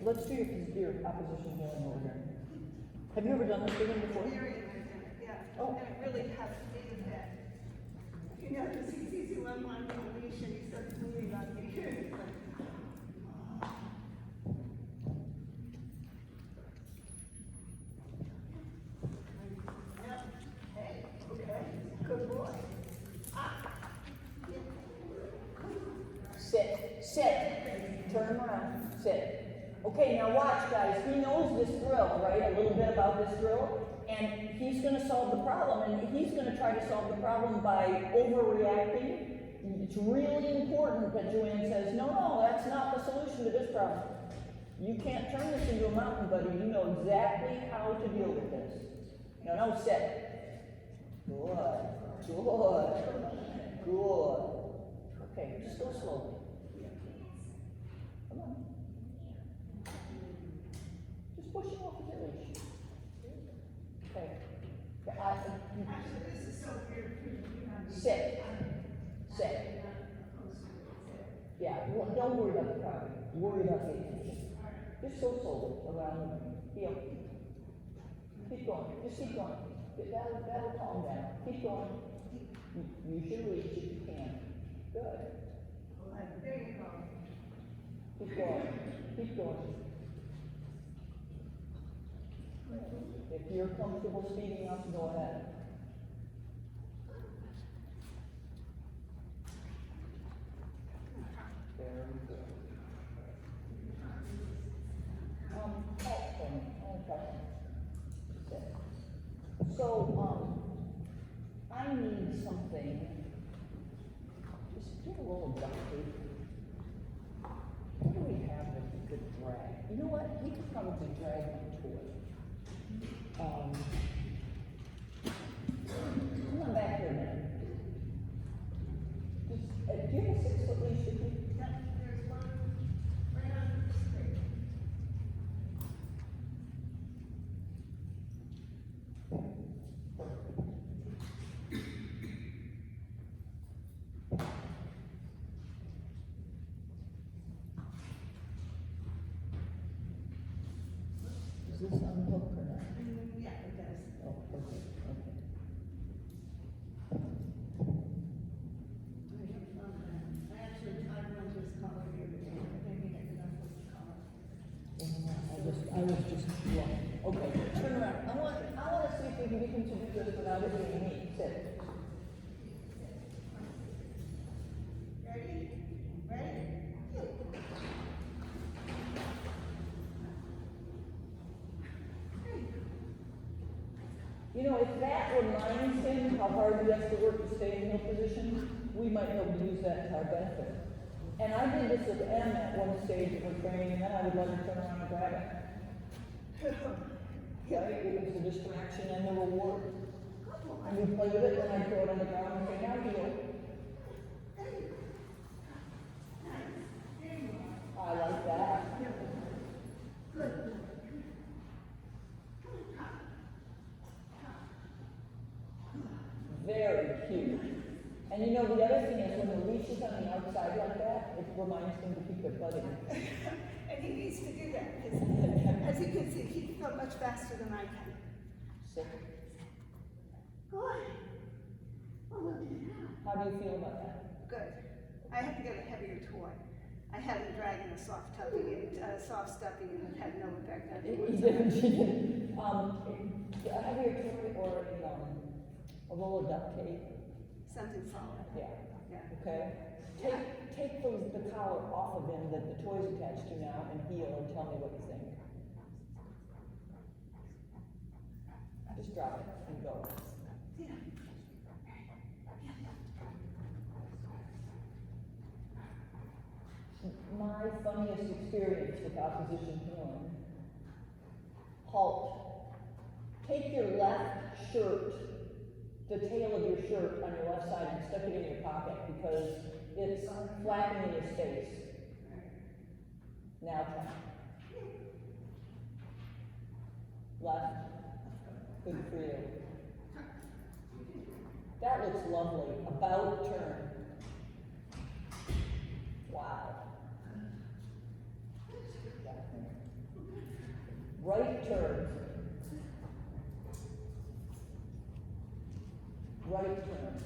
let's do your opposition hearing over here. Have you ever done this hearing before? Yeah. Oh. And it really has hated that. You know, because he sees you on one leash and he starts moving on me. It's like, yeah. Hey, okay, good boy. Sit, turn him around, sit. Okay, now watch guys, he knows this drill, right? A little bit about this drill. And he's gonna solve the problem, and he's gonna try to solve the problem by overreacting. It's really important that Joanne says, no, that's not the solution to this problem. You can't turn this into a mountain, buddy. You know exactly how to deal with this. No, sit. Good. Okay, just go slowly. Come on. Just push him off the leash. Okay. Actually, this is so weird. Sit. Yeah, well, don't worry about the crowd. Worry about the attention. Just go slowly around the room. Feel. Keep going. Just keep going. That'll calm down. Keep going. Use your reach if you can. Good. There you go. Keep going. If you're comfortable speeding up, go ahead. There we go. So, I need something. Just get a little duct tape. What do we have that we could drag? You know what? We could probably drag my toy. Come on back here a minute. Just, do you have a 6-foot leash with you? Yeah, there's one right on the street. Does this unhook or not? Yeah, it does. Oh, okay. I actually tried one to his collar here today, but maybe I did not put the collar. I was just wrong. Okay, turn around. I want to see if we can get him to do this without it being me. Sit. Ready? You know, if that reminds him how hard he has to work to stay in heel position, we might be able to use that to our benefit. And I did this with Em at one stage of her training, and then I would let her turn around and grab it. Right? It was the distraction and the reward. And we play with it, and I throw it on the ground and say, now heel. I like that. Very cute. And you know, the other thing is when the leash is on the outside like that, it reminds them to keep their butt in. And he needs to do that, because as you can see, he can go much faster than I can. Sit. Good. Oh, look at that. How do you feel about that? Good. I have to get a heavier toy. I had him dragging a soft stuffing, and it had no effect on him. She didn't. A heavier toy or a roll of duct tape. Something solid. Yeah. Okay. Take the collar off of him that the toy's attached to now and heel and tell me what you think. Just drop it and go. Yeah. My funniest experience with opposition healing. Halt. Take your left shirt, the tail of your shirt on your left side and stuck it in your pocket because it's flapping in your face. Now try. Left. Good for you. That looks lovely. About turn. Wow. right turn.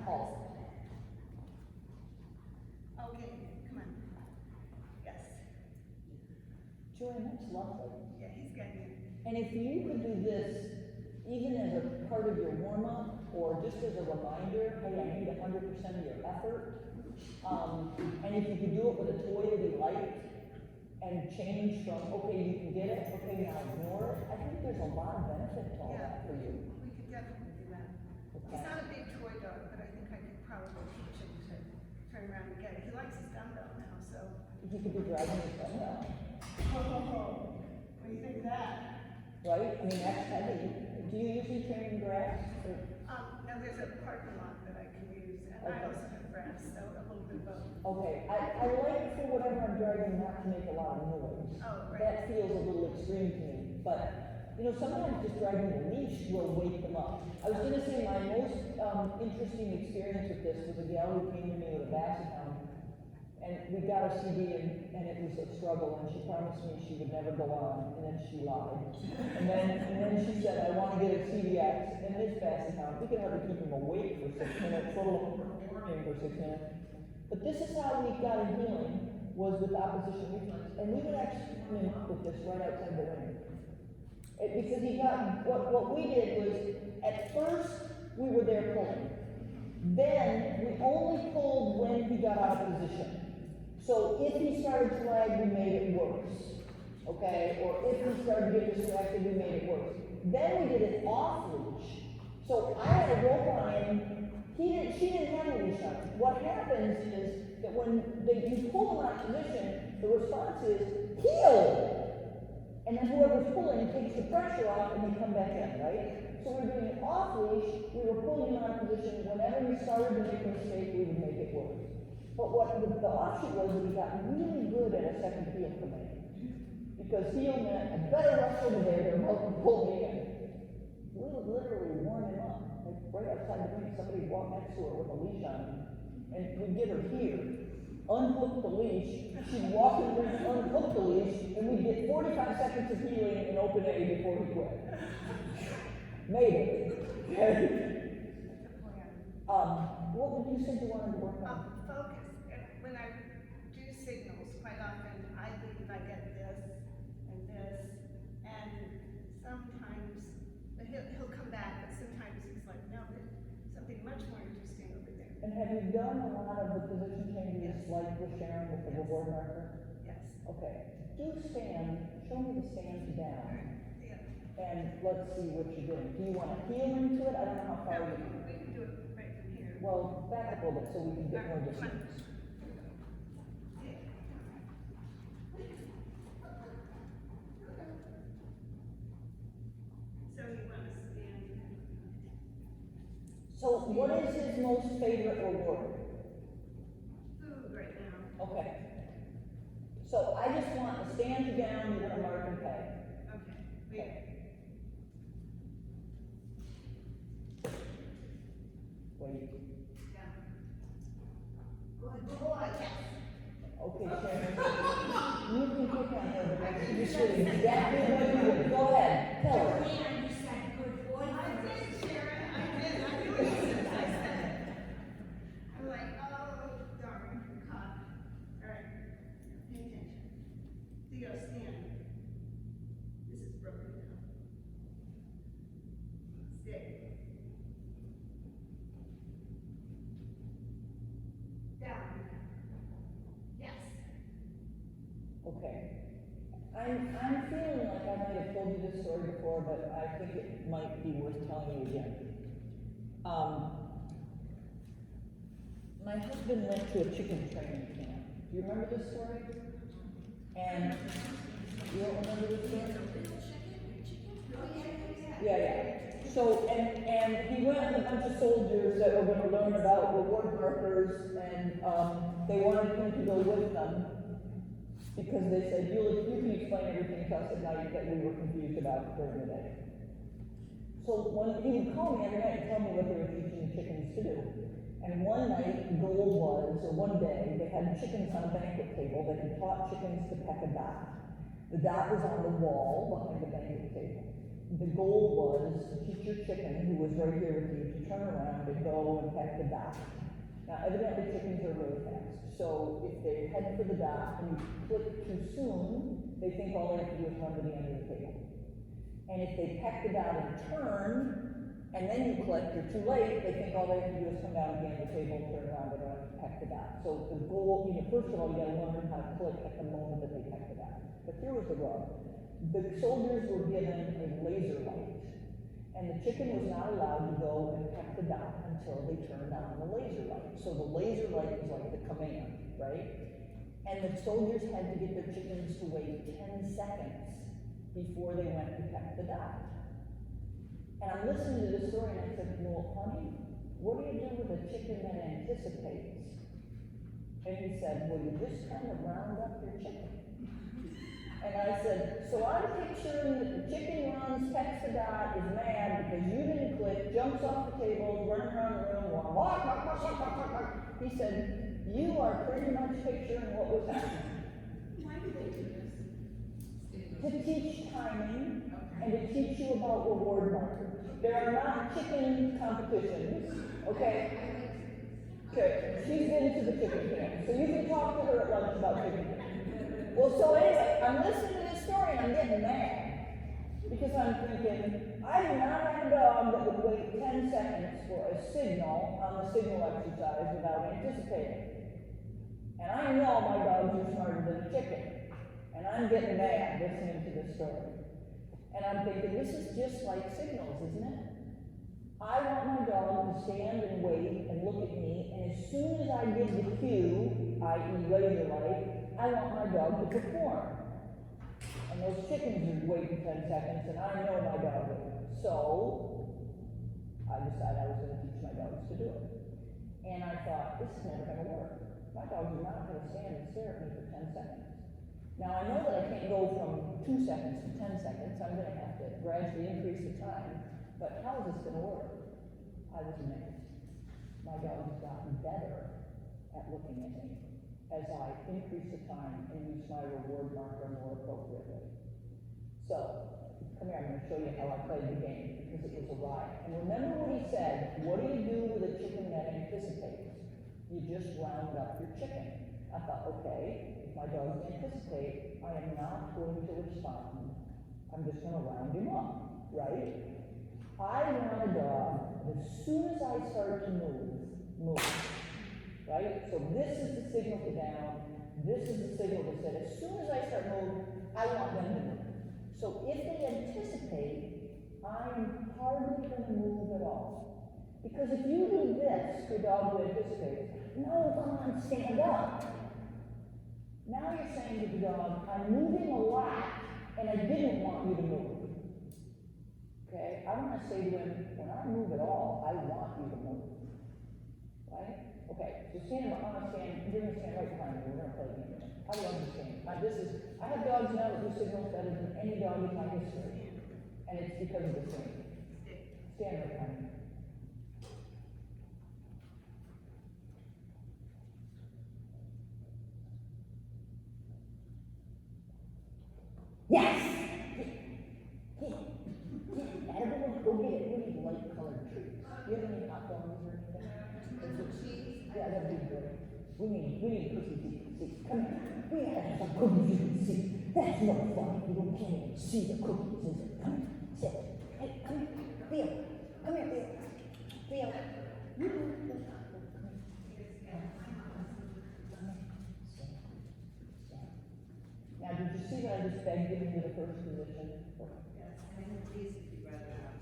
Halt. Okay, come on. Yes. Joanne, that's lovely. Yeah, he's getting it. And if you could do this, even as a part of your warm-up, or just as a reminder, hey, I need 100% of your effort. And if you could do it with a toy that he liked, and change from, okay, you can get it, okay, now ignore it, I think there's a lot of benefit to all that for you. We could definitely do that. Okay. He's not a big toy dog, but I think I could probably teach him to turn around and get it. He likes his dumbbell now, so. You could be dragging your thumb down, What do you think of that? right? I mean, that's heavy. Do you usually train in grass? Or? Now there's a parking lot that I can use, and I Okay. also have grass, so a little bit of both. Okay, I like for whatever I'm driving not to make a lot of noise. Oh, right. That feels a little extreme to me, but, you know, sometimes just dragging the leash will wake them up. I was gonna say my most interesting experience with this was a gal who came to me with a basset hound, and we got a CD and it was a struggle, and she promised me she would never go on, and then she lied. And then she said, I wanna get a CDX, and this basset hound, we could hardly keep him awake for 6 minutes, let alone performing for 6 minutes. But this is how we got a healing, was with opposition reflex, and we would actually come in with this right outside the ring. Because he got, what we did was, at first, we were there pulling. Then, we only pulled when he got out of position. So if he started to lag, we made it worse, okay? Or if he started to get distracted, we made it worse. Then we did it off leash. So I had a rope on him, she didn't have a leash on him. What happens is that when you pull him out of position, the response is, heel! And then whoever's pulling takes the pressure off and they come back in, right? So we're doing it off leash, we were pulling him out of position, whenever we started to make a mistake, we would make it worse. But what the offshoot was that he got really good at a second heel command. Because heel meant a better rush over there than help him pull me in. We would literally warm him up. Like right outside the ring, somebody would walk next to her with a leash on him. And we'd get her here, unhook the leash, she'd walk in the ring, unhook the leash, and we'd get 45 seconds of healing in open A before he quit. Made it. What would you say you wanted to work on? Focus. When I do signals, quite often I believe I get this, and sometimes he'll come back, but sometimes he's like, no, there's something much more interesting over there. And have you done a lot of the position changes like with Sharon with the reward marker? Yes. Okay. Do stand, show me the stand down, Yeah. and let's see what you're doing. Do you want to heel into it? I don't know how far No, you we can do it right from here. Well, back up a little bit so we can get more distance. So you want to stand? So what is his most favorite reward? Food right now. Okay. So I just want to stand you down, you're gonna mark and pay. Okay. Okay. Wait. Down. Good boy. Yes. Okay, Sharon. You can pick on her, but you should exactly what you did. Go ahead, tell her. I did, Sharon. I did. I knew it as soon as I said it. I'm like, oh, darn, caught. All right. Pay attention. Theo, stand. This is broken now. Stay. Down. Yes. Okay. I'm feeling like I might have told you this story before, but I think it might be worth telling you again. My husband went to a chicken training camp. Do you remember this story? And you don't remember this story? Yeah. So, and he went with a bunch of soldiers that were going to learn about reward markers, and they wanted him to go with them because they said, you can explain everything to us at night that we were confused about during the day. So when he would call me every night and tell me what they were teaching the chickens to do. And one night, the goal was, or one day, they had chickens on a banquet table. They had taught chickens to peck a dot. The dot was on the wall behind the banquet table. The goal your chicken, who was right here with you, to turn around and go and peck the dot. Now, evidently chickens are really fast, so if they head for the dot and you click too soon, they think all they have to do is run to the end of the table. And if they peck the dot and turn, and then you click, you're too late, they think all they have to do is come down to the end of the table, turn around, they don't have to peck the dot. So the goal, first of all, you gotta learn how to click at the moment that they peck the dot. But here was the rub. The soldiers were given a laser light. And the chicken was not allowed to go and peck the dot until they turned on the laser light. So the laser light was like the command, right? And the soldiers had to get their chickens to wait 10 seconds before they went to peck the dot. And I'm listening to this story and I said, well, honey, what do you do with a chicken that anticipates? And he said, well, you just kind of round up your chicken. And I said, so I'm picturing that the chicken runs, pecks the dot, is mad because you didn't click, jumps off the table, running around the room, going, walk, walk, walk, walk, walk, walk. He said, you are pretty much picturing what was happening. Why do they do this? To teach timing and to teach you about reward markers. There are not chicken competitions, okay? Okay, she's been to the chicken camp, so you can talk to her at lunch about chicken camp. Well, so anyway, I'm listening to this story and I'm getting mad. Because I'm thinking, I do not have a dog that would wait 10 seconds for a signal on the signal exercise without anticipating. And I know my dogs are smarter than a chicken. And I'm getting mad listening to this story. And I'm thinking, this is just like signals, isn't it? I want my dog to stand and wait and look at me, and as soon as I give the cue, i.e. laser light, I want my dog to perform. And those chickens are waiting 10 seconds, and I know my dog will. So, I decided I was going to teach my dogs to do it. And I thought, this is never going to work. My dogs are not going to stand and stare at me for 10 seconds. Now, I know that I can't go from 2 seconds to 10 seconds. I'm going to have to gradually increase the time. But how is this going to work? I was amazed. My dog has gotten better at looking at me as I increase the time and use my reward marker more appropriately. So, come here, I'm going to show you how I played the game, because it was a riot. And remember what he said, what do you do with a chicken that anticipates? You just round up your chicken. I thought, okay, if my dogs anticipate, I am not going to respond. I'm just going to round him up, right? I want a dog, as soon as I start to move. Right? So this is the signal to down, this is the signal to sit. As soon as I start moving, I want them to move. So if they anticipate, I am hardly going to move at all. Because if you do this, the dog will anticipate. No, come on, stand up. Now you're saying to the dog, I'm moving a lot, and I didn't want you to move. Okay? I want to say to him, when I move at all, I want you to move. Right? Okay, so stand, I'm going to stand, you're going to stand right behind me, we're going to play the game. I love this game. I have dogs now that do signals better than any dog in my history. And it's because of this game. Stand right behind me. Yes! Go get it. We need light colored trees. Do you have any hot dogs or anything? Yeah, that'd be good. We need cookies you can see. Come here. We gotta have some cookies you can see. That's no fun. You can't even see the cookies, is it? Come here. Sit. Hey, come here. Theo. Come here, Theo. Theo. Now, did you see that I just begged him into the first position? Yes, and then please, if you rather have.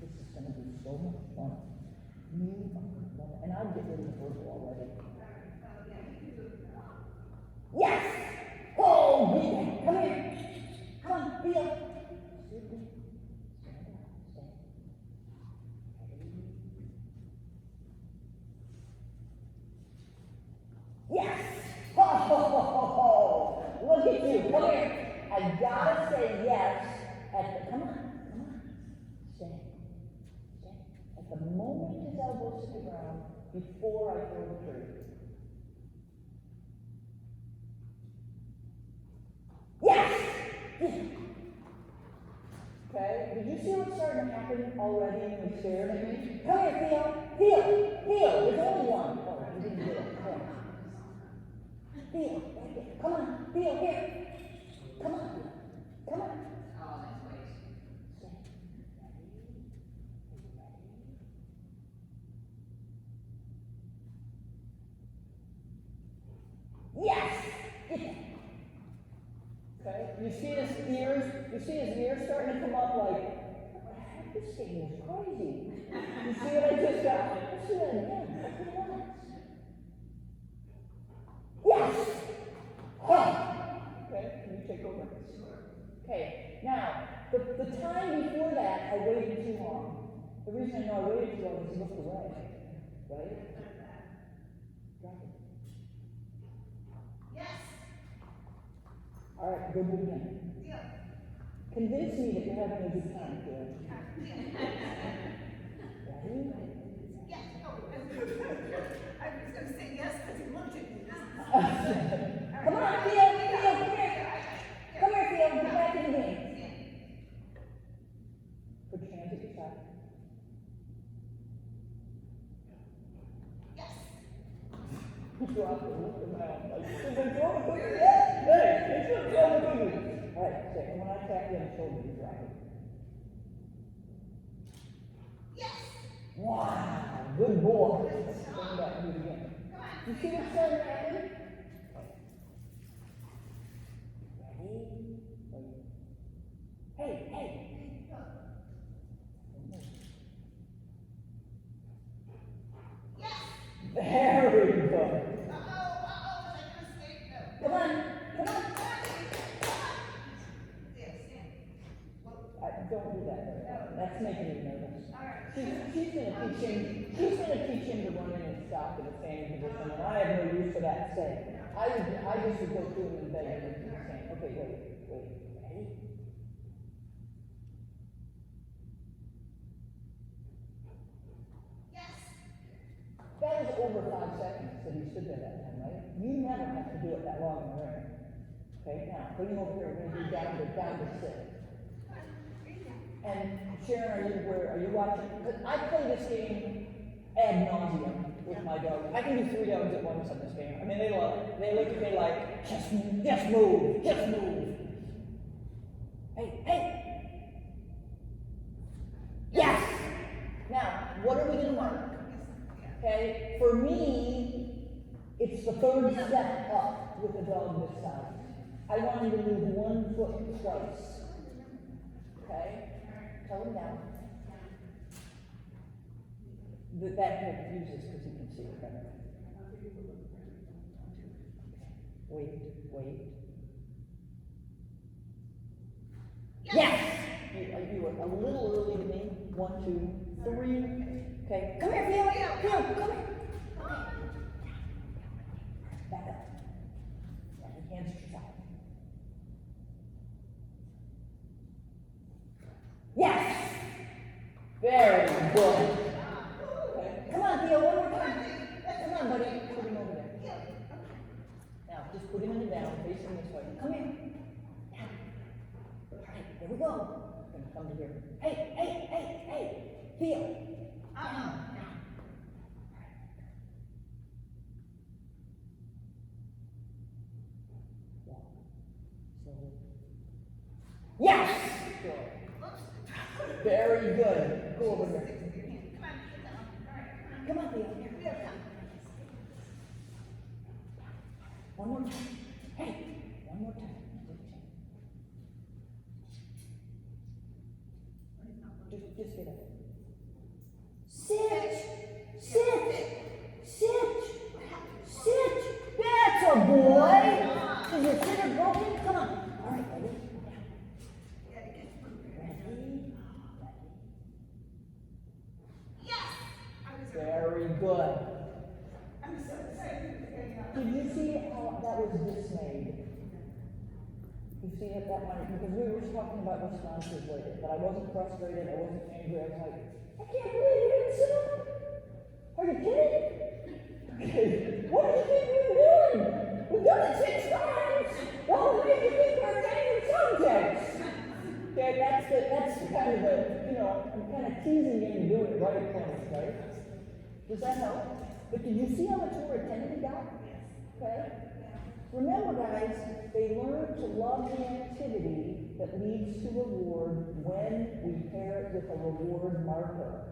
This is going to be so much fun. You are going to love it. And I'll get rid of the purple already. Yes! Oh, yeah. Come here. Come on, Theo. Stand up. Stand. Yes! Oh, look at you. Come here. I gotta say yes at the, come on. Stay. At the moment his elbows hit the ground, before I throw the tree. Yes! to happen already when we stared at me? Come here, Theo. Theo, there's only one. Oh, you didn't do it. Come on. Theo, right there. Come on. Theo, here. Come on, Theo. Come on. Oh, that's waste. Yes! Get that. Okay, you see his ears starting to come up like, this thing is crazy. You see what I just got? Let's do that again. Let's do it once. Yes! Oh. Okay, can you take over? Okay, now, the time before that, I waited too long. The reason I know I waited too long is he looked away. Right? Drop it. Yes. All right, go do it again. Theo. Convince me that you're having a good time, Theo. Ready? Yes. Oh, I was going to say yes because he looked at me. Come on, Theo, come here. Come here, Theo, get back in the game. Put your hands at your side. Yes. Drop it, look around. Like, is it going to cookie? Yes, hey, it's just going to cookie. All right, so when I tap you on the shoulder, you drop it. Yes. Wow, good boy. Let's bring it back and do it again. You see what's starting to happen? Ready? Hey. Yes. Very good. Was I going to escape? No. Come on. There, stand. Don't do that. That's making me nervous. All right. She's gonna teach him to run in and stop in the same position, and I have no use for that saying. I just would go through him and beg him to do the same. Okay, wait. Ready? Yes. That was over 5 seconds that he stood there that time, right? You never have to do it that long in the ring. Okay, now bring him over here. We're gonna do down to 6. And Sharon, are you watching? Because I play this game ad nauseum with my dog. I can do 3 dogs at once on this game. I mean, they love it. They look at me like, just move. Hey. Yes! Now, what are we going to mark? Okay, for me, it's the 3rd step up with a dog this size. I want him to move 1 foot twice. Okay? Tell him down. That confuses because he can see it better. Wait. Yes! You were a little early to me. 1, 2, 3. Okay. Come here, Theo. Come here. Back up. Hands at your side. Yes! Very good. Okay. Come on, Theo, one more time. Come on, buddy. Put him over there. Now, just put him in the down, facing this way. Come here. Now. All right, here we go. I'm gonna come to here. Hey. Theo. Down. Yes! Very good. Go over there. Come on, Theo. One more time. Hey, one more time. Just get up. Sit. That's a boy. Is your finger broken? Come on. All right, ready? Very good. Did you see how that was dismayed? You see it that way? Because we were talking about responses later, but I wasn't frustrated, I wasn't angry, I was like, I can't believe you didn't sit up. Are you kidding? Okay, what do you think we were doing? We've done it 6 times. Well, what do you think we're changing subjects? Okay, that's kind of the, I'm kind of teasing him to do it right points, right? Does that help? But did you see how much more attention he got? Okay? Remember, guys, they learn to love the activity that leads to reward when we pair it with a reward marker.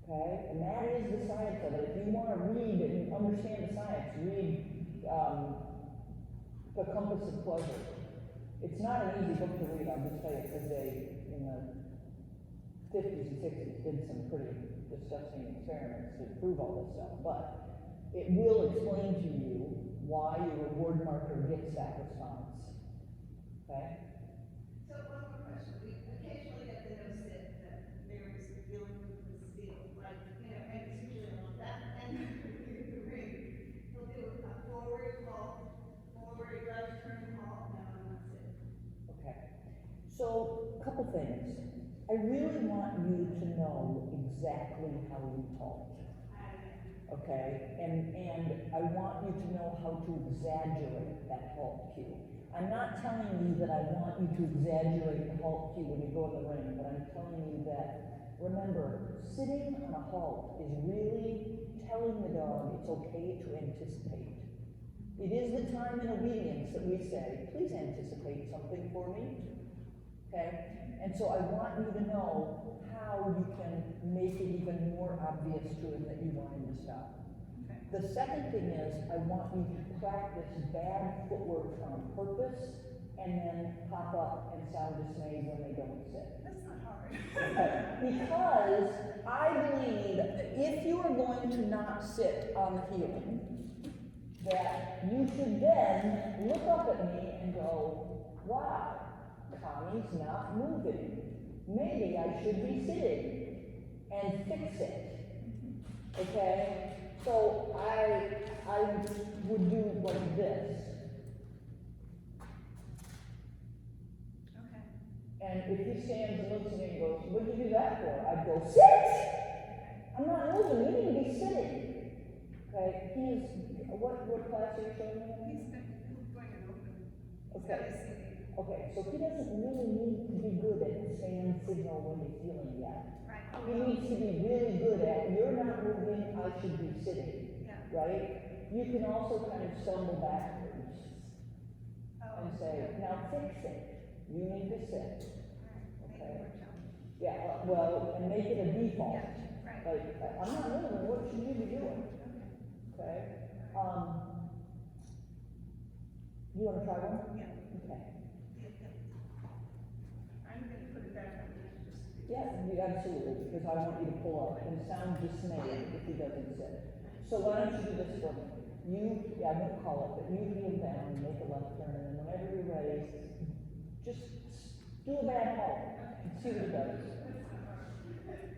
Okay? And that is the science of it. If you want to read and understand the science, read The Compass of Pleasure. It's not an easy book to read, I'll just tell you, because they, in the 50s and 60s, did some pretty disgusting experiments to prove all this stuff. But it will explain to you why your reward marker gets that response. Okay? So one more question. We occasionally get the no sit that Mary's dealing with this deal. Like, and it's usually on that end of the ring. He'll do a forward halt, forward left turn halt, no, and that's it. Okay. So, a couple things. I really want you to know exactly how you halt. Okay, and I want you to know how to exaggerate that halt cue. I'm not telling you that I want you to exaggerate the halt cue when you go in the ring, but I'm telling you that, remember, sitting on a halt is really telling the dog it's okay to anticipate. It is the time in obedience that we say, please anticipate something for me. Okay? And so I want you to know how you can make it even more obvious to him that you want him to stop. Okay. The second thing is, I want you to practice bad footwork on purpose and then pop up and sound dismayed when they don't sit. That's not hard. Because I believe that if you are going to not sit on the healing, that you should then look up at me and go, wow, Tommy's not moving. Maybe I should be sitting and fix it. Okay? So I would do like this. Okay. And if he stands and looks at me and goes, what did you do that for? I'd go, sit! I'm not moving, you need to be sitting. Okay? What class are you showing me? He's going to open. Okay. Okay, so he doesn't really need to be good at the stand signal when he's feeling yet. Right. He needs to be really good at, you're not moving, I should be sitting. Yeah. Right? You can also kind of stumble backwards and say, now fix it. You need to sit. Okay? Yeah, well, and make it a default. Yeah, right. Like, I'm not moving, what should you be doing? Okay? You want to try one? Yeah. Okay. I'm going to put it back on. Yeah, absolutely, because I want you to pull up and sound dismayed if he doesn't sit. So why don't you do this for me? I won't call it, but you heel down and make a left turn, and whenever you're ready, just do a bad halt and see what it does.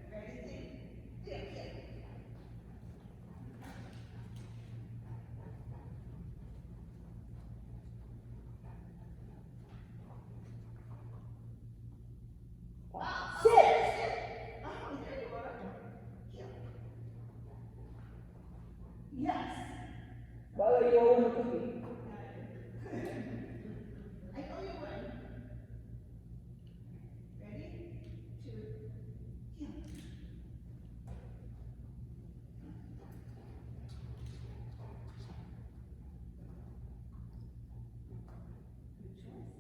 Ready? Yeah. Yes. Why don't you open the cookie? I know you would. Ready? 2, yeah. Good choice.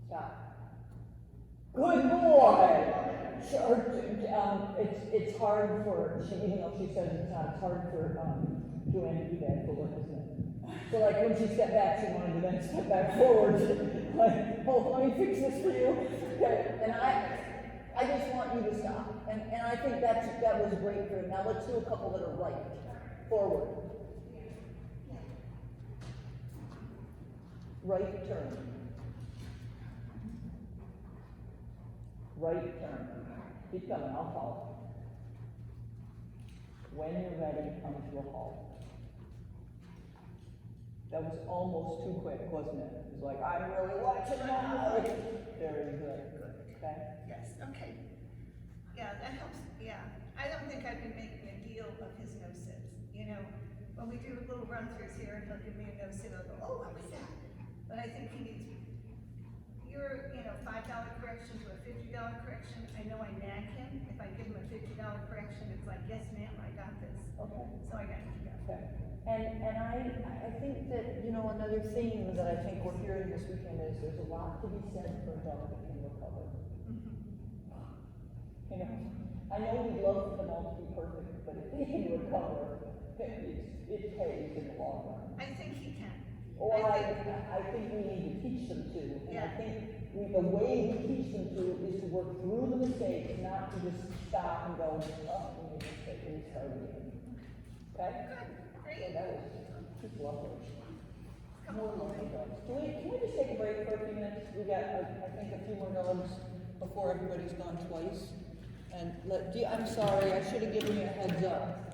Stop. Good boy! It's hard for, even though she says it's not, it's hard for Joanne to do that footwork, isn't it? So like when she stepped back, she wanted to then step back forward. Like, oh, let me fix this for you. Okay. And I just want you to stop. And I think that was great for him. Now let's do a couple that are right. Forward. Right turn. Right turn. Keep coming, I'll follow. When you're ready, come to a halt. That was almost too quick, wasn't it? It was like, I'm really watching now. Very good. Okay? Yes, okay. Yeah, that helps, yeah. I don't think I've been making a deal of his no-sits. When we do little run-throughs here, and he'll give me a no-sit, I'll go, oh, what was that? But I think he needs, your, $5 correction to a $50 correction, I know I nag him. If I give him a $50 correction, it's like, yes ma'am, I got this. Okay. So I got it. Okay. And I think that, another theme that I think we're hearing this weekend is there's a lot to be said for a dog that can recover. I know we'd love for them all to be perfect, but if they can recover, it pays in the long run. I think he can. Or I think we need to teach them to, and I Yeah. think the way we teach them to is to work through the mistakes, not to just stop and go, oh, we made a mistake, and start again. Okay? Good, great. So that was just lovely. Come More on. lovely dogs. Can we just take a break for a few minutes? We got, I think, a few more dogs before everybody's gone twice. And I'm sorry, I should have given you a heads up.